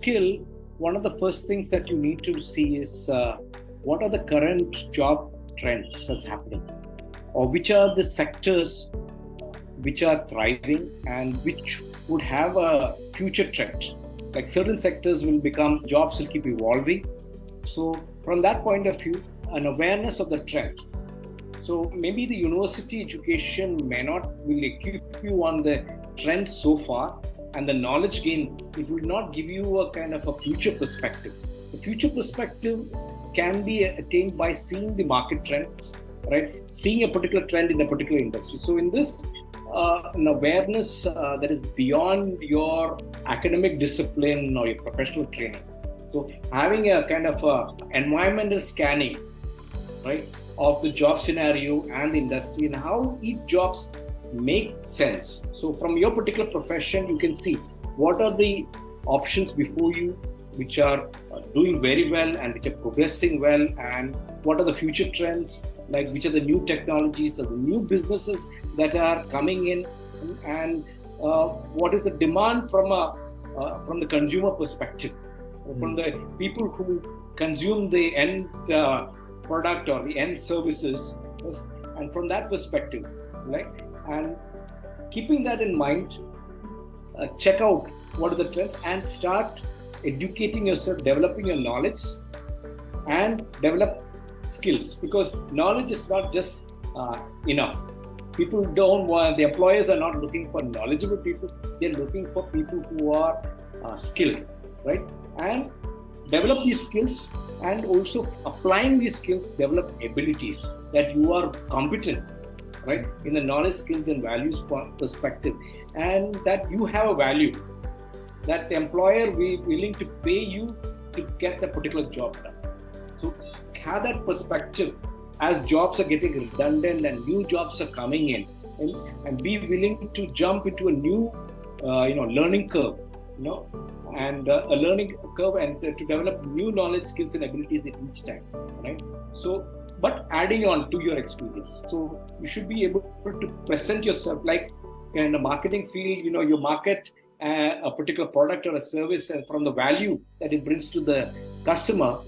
upskill, one of the first things that you need to see is what are the current job trends that's happening, or which are the sectors which are thriving and which would have a future trend. Like certain sectors will become, jobs will keep evolving. So from that point of view, an awareness of the trend. So maybe the university education may not will equip you on the trend so far, and the knowledge gain, it will not give you a kind of a future perspective. The future perspective can be attained by seeing the market trends, right? Seeing a particular trend in a particular industry. So in this, an awareness that is beyond your academic discipline or your professional training. So having a kind of environmental scanning, right, of the job scenario and the industry and how each jobs make sense. So from your particular profession, you can see what are the options before you which are doing very well and which are progressing well, and what are the future trends, like which are the new technologies or the new businesses that are coming in, and what is the demand from the consumer perspective, from the people who consume the end product or the end services, and from that perspective, right? And keeping that in mind, check out what are the trends and start educating yourself, developing your knowledge, and develop skills, because knowledge is not just enough. People don't want, the employers are not looking for knowledgeable people, they're looking for people who are skilled, right? And develop these skills, and also applying these skills, develop abilities that you are competent, right, in the knowledge, skills and values perspective, and that you have a value, that the employer will be willing to pay you to get the particular job done. So have that perspective as jobs are getting redundant and new jobs are coming in, and be willing to jump into a new learning curve, and a learning curve, and to develop new knowledge, skills and abilities at each time, right? So, but adding on to your experience. So you should be able to present yourself like in the marketing field, you market a particular product or a service, and from the value that it brings to the customer.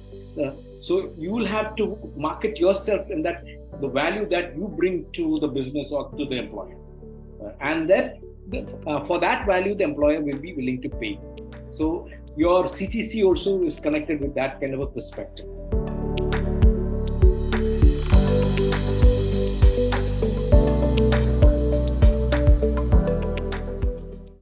So you will have to market yourself in that, the value that you bring to the business or to the employer. And that for that value, the employer will be willing to pay. So your CTC also is connected with that kind of a perspective.